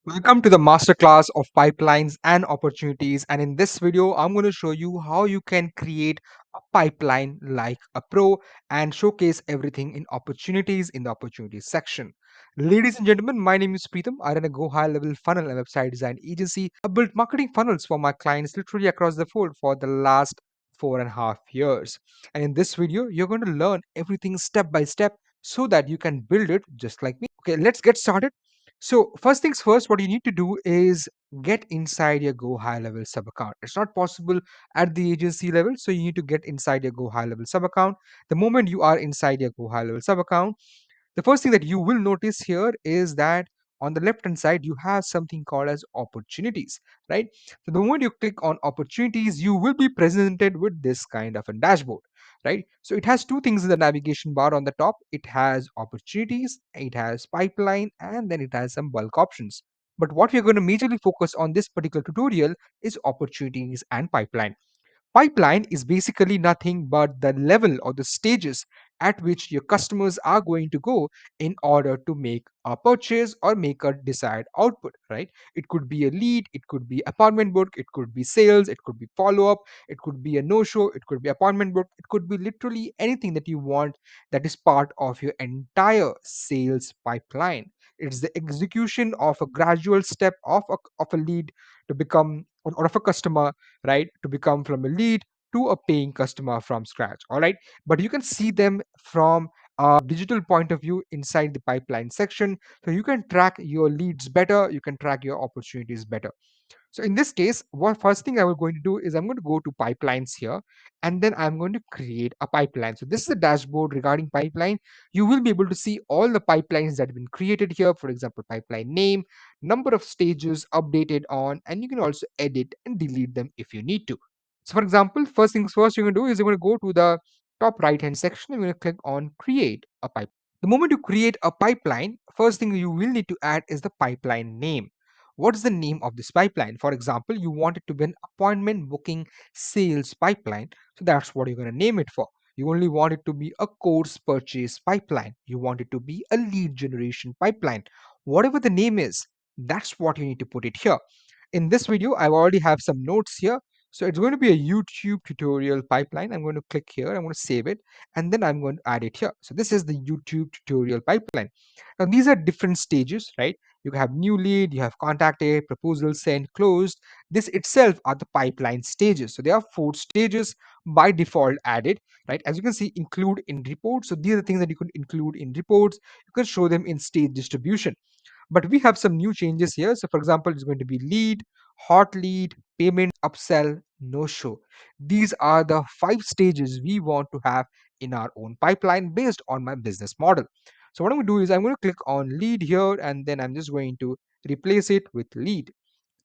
Welcome to the masterclass of pipelines and opportunities. And in this video, I'm going to show you how you can create a pipeline like a pro and showcase everything in opportunities in the opportunities section. Ladies and gentlemen, my name is Preetham. I run a Go High Level Funnel and website design agency. I built marketing funnels for my clients literally across the board for the last 4.5 years. And in this video, you're going to learn everything step by step so that you can build it just like me. Okay, let's get started. So, first things first, what you need to do is get inside your Go High Level sub account. It's not possible at the agency level, so you need to get inside your Go High Level sub account. The moment you are inside your Go High Level sub account, the first thing that you will notice here is that on the left hand side you have something called as opportunities, right? So the moment you click on opportunities, you will be presented with this kind of a dashboard, right? So it has two things in the navigation bar. On the top it has opportunities, it has pipeline, and then it has some bulk options. But what we're going to majorly focus on this particular tutorial is opportunities and pipeline. Pipeline is basically nothing but the level or the stages at which your customers are going to go in order to make a purchase or make a desired output, right? It could be a lead, it could be appointment book, it could be sales, it could be follow up, it could be a no show, it could be appointment book, it could be literally anything that you want that is part of your entire sales pipeline. It's the execution of a gradual step of a lead to become or of a customer, right, to become from a lead to a paying customer from scratch. All right, but you can see them from a digital point of view inside the pipeline section, so you can track your leads better, you can track your opportunities better. So in this case, what first thing I was going to do is I'm going to go to pipelines here, and then I'm going to create a pipeline. So this is a dashboard regarding pipeline. You will be able to see all the pipelines that have been created here. For example, pipeline name, number of stages updated on, and you can also edit and delete them if you need to. So for example, first things first you're going to do is you're going to go to the top right hand section. You're going to click on create a pipeline. The moment you create a pipeline, first thing you will need to add is the pipeline name. What is the name of this pipeline? For example, you want it to be an appointment booking sales pipeline. So that's what you're going to name it for. You only want it to be a course purchase pipeline. You want it to be a lead generation pipeline. Whatever the name is, that's what you need to put it here. In this video, I already have some notes here. So it's going to be a YouTube tutorial pipeline. I'm going to click here, I'm going to save it, and then I'm going to add it here. So this is the YouTube tutorial pipeline. Now these are different stages, right? You have new lead, you have contacted, proposal sent, closed. This itself are the pipeline stages. So there are 4 stages by default added, right? As you can see, include in reports. So these are the things that you can include in reports. You can show them in stage distribution. But we have some new changes here. So for example, it's going to be lead, hot lead, payment, upsell, no show. These are the 5 stages we want to have in our own pipeline based on my business model. So what I'm going to do is I'm going to click on lead here, and then I'm just going to replace it with lead.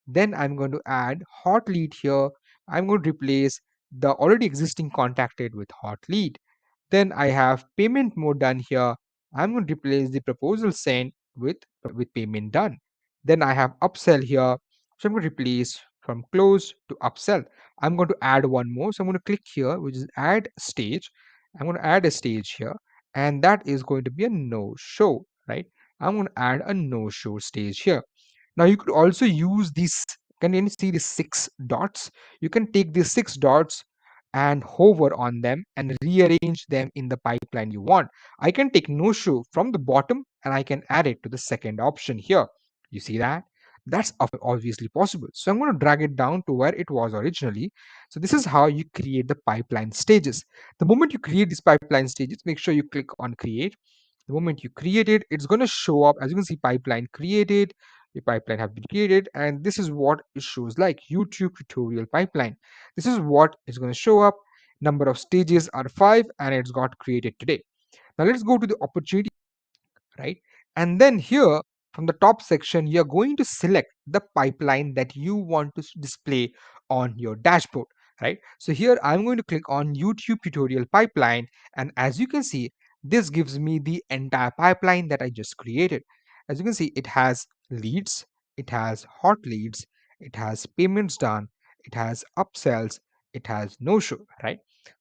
Then I'm going to add hot lead here. I'm going to replace the already existing contacted with hot lead. Then I have payment mode done here. I'm going to replace the proposal sent with payment done. Then I have upsell here. So I'm going to replace from close to upsell. I'm going to add one more. So I'm going to click here, which is add stage. I'm going to add a stage here, and that is going to be a no show, right? I'm going to add a no show stage here. Now you could also use these. Can you see the 6 dots? You can take these 6 dots and hover on them and rearrange them in the pipeline you want. I can take no show from the bottom and I can add it to the second option here. You see that? That's obviously possible. So I'm going to drag it down to where it was originally. So this is how you create the pipeline stages. The moment you create these pipeline stages, make sure you click on create. The moment you create it, it's going to show up. As you can see, pipeline created, the pipeline have been created, and this is what it shows like YouTube tutorial pipeline. This is what is going to show up. Number of stages are 5, and it's got created today. Now let's go to the opportunity, right? And then here from the top section, you're going to select the pipeline that you want to display on your dashboard, right? So here I'm going to click on YouTube tutorial pipeline, and as you can see, this gives me the entire pipeline that I just created. As you can see, it has leads, it has hot leads, it has payments done, it has upsells, it has no show, right?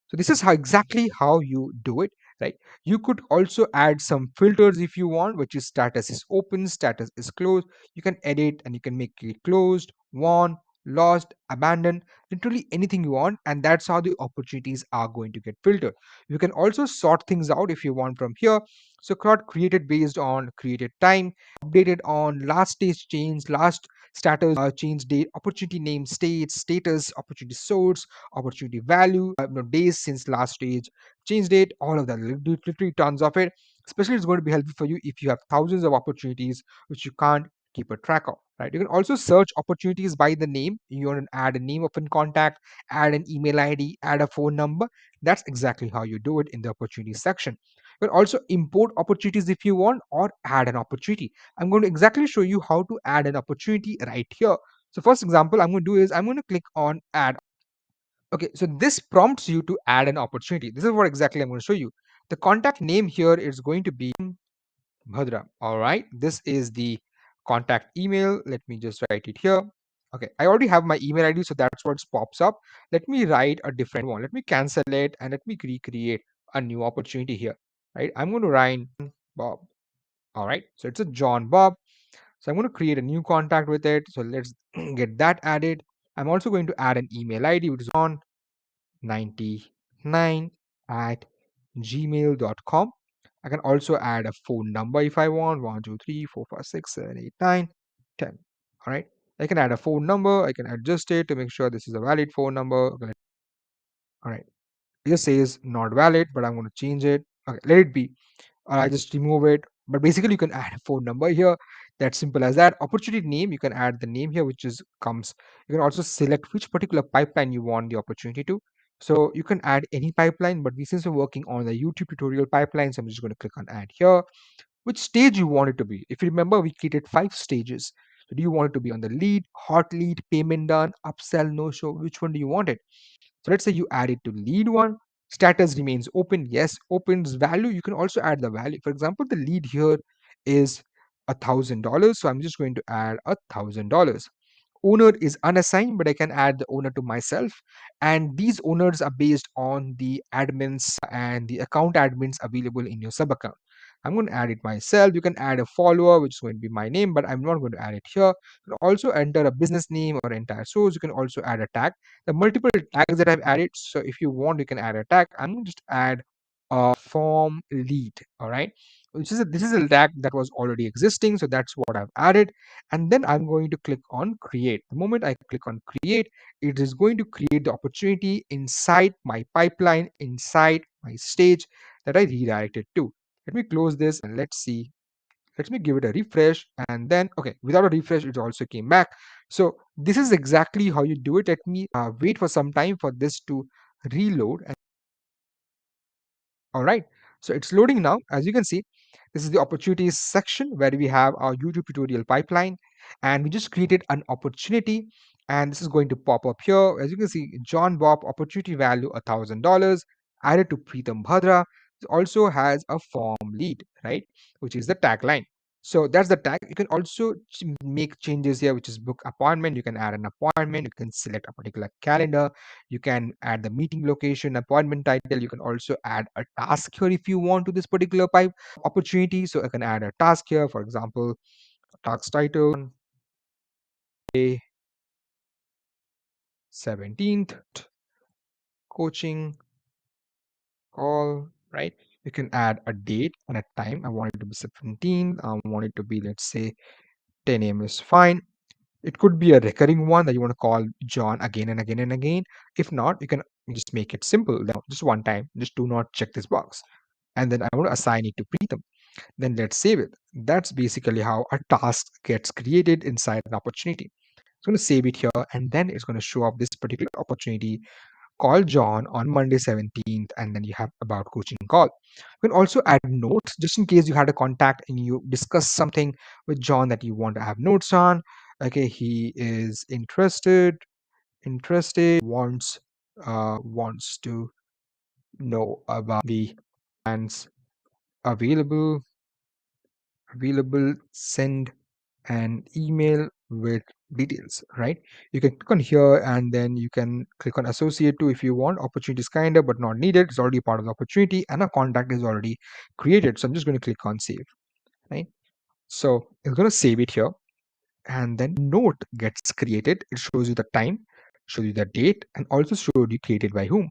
So this is how exactly how you do it, right? You could also add some filters if you want, which is status is open, status is closed. You can edit and you can make it closed, won, lost, abandoned, literally anything you want, and that's how the opportunities are going to get filtered. You can also sort things out if you want from here. So created based on created time, updated on last stage change, last status change date, opportunity name, status, opportunity source, opportunity value, days since last stage change date, all of that, literally tons of it. Especially it's going to be helpful for you if you have thousands of opportunities which you can't keep a track of, right? You can also search opportunities by the name. You want to add a name of a contact, add an email ID, add a phone number. That's exactly how you do it in the opportunity section. You can also import opportunities if you want, or add an opportunity. I'm going to exactly show you how to add an opportunity right here. So first example I'm going to do is I'm going to click on add. Okay, so this prompts you to add an opportunity. This is what exactly I'm going to show you. The contact name here is going to be Bhadra. All right, this is the contact email. Let me just write it here. Okay, I already have my email ID, so that's what pops up. Let me write a different one. Let me cancel it and let me recreate a new opportunity here. Right, I'm going to write Bob. All right, so it's a John Bob. So I'm going to create a new contact with it. So let's get that added. I'm also going to add an email ID, which is on 99 at gmail.com. I can also add a phone number if I want 1, 2, 3, 4, 5, 6, 7, 8, 9, 10. All right. I can add a phone number. I can adjust it to make sure this is a valid phone number. Okay. All right. It just says not valid, but I'm going to change it. Okay. Let it be. I just remove it. But basically, you can add a phone number here. That's simple as that. Opportunity name, you can add the name here, which is comes. You can also select which particular pipeline you want the opportunity to. So you can add any pipeline, but we since we're working on the YouTube tutorial pipeline, so I'm just going to click on add here. Which stage you want it to be? If you remember, we created 5 stages. So do you want it to be on the lead, hot lead, payment done, upsell, no show? Which one do you want it? So let's say you add it to lead one. Status remains open. Yes, opens value. You can also add the value. For example, the lead here is $1,000. So I'm just going to add $1,000. Owner is unassigned, but I can add the owner to myself. And these owners are based on the admins and the account admins available in your sub account. I'm going to add it myself. You can add a follower, which is going to be my name, but I'm not going to add it here. You can also enter a business name or entire source. You can also add a tag. The multiple tags that I've added. So if you want, you can add a tag. I'm going to just add a form lead. All right. This is a tag that was already existing. So that's what I've added. And then I'm going to click on create. The moment I click on create, it is going to create the opportunity inside my pipeline, inside my stage that I redirected to. Let me close this and let's see. Let me give it a refresh, and then okay, without a refresh it also came back. So this is exactly how you do it. Let me wait for some time for this to reload. All right, so it's loading now. As you can see, this is the opportunities section where we have our YouTube tutorial pipeline, and we just created an opportunity, and this is going to pop up here. As you can see, John Bob opportunity value $1,000 added to Preetham Bhadra. It also has a form lead, right, which is the tagline. So that's the tag. You can also make changes here, which is book appointment. You can add an appointment. You can select a particular calendar. You can add the meeting location, appointment title. You can also add a task here if you want to this particular pipe opportunity. So I can add a task here, for example, task title, day 17th, coaching call, right? You can add a date and a time. I want it to be 17th. I want it to be, let's say, 10 a.m. is fine. It could be a recurring one that you want to call John again and again and again. If not, you can just make it simple. Just one time. Just do not check this box. And then I want to assign it to Preetham. Then let's save it. That's basically how a task gets created inside an opportunity. It's going to save it here, and then it's going to show up this particular opportunity. Call John on Monday 17th, and then you have about coaching call. You can also add notes just in case you had a contact and you discuss something with John that you want to have notes on. Okay, he is interested, wants to know about the plans available. Send an email with details, right? You can click on here and then you can click on associate to if you want. Opportunity is kind of but not needed. It's already part of the opportunity and a contact is already created. So I'm just going to click on save, right? So it's going to save it here, and then note gets created. It shows you the time, shows you the date, and also showed you created by whom,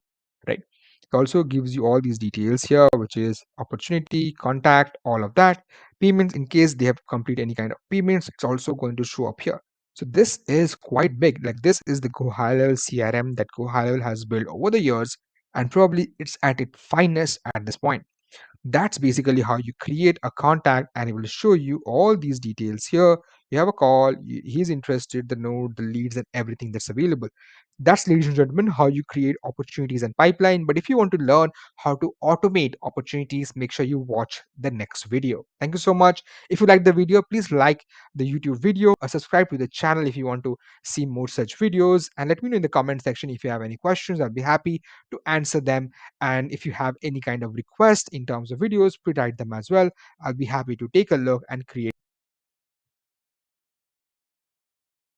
right? It also gives you all these details here, which is opportunity, contact, all of that. Payments, in case they have complete any kind of payments, it's also going to show up here. So this is quite big. Like, this is the Go High Level CRM that Go High Level has built over the years, and probably it's at its finest at this point. That's basically how you create a contact, and it will show you all these details here. You have a call, he's interested, the node, the leads, and everything that's available. That's, ladies and gentlemen, how you create opportunities and pipeline. But if you want to learn how to automate opportunities, make sure you watch the next video. Thank you so much. If you like the video, please like the YouTube video or subscribe to the channel if you want to see more such videos, and let me know in the comment section if you have any questions. I'll be happy to answer them. And if you have any kind of request in terms of videos, please write them as well. I'll be happy to take a look and create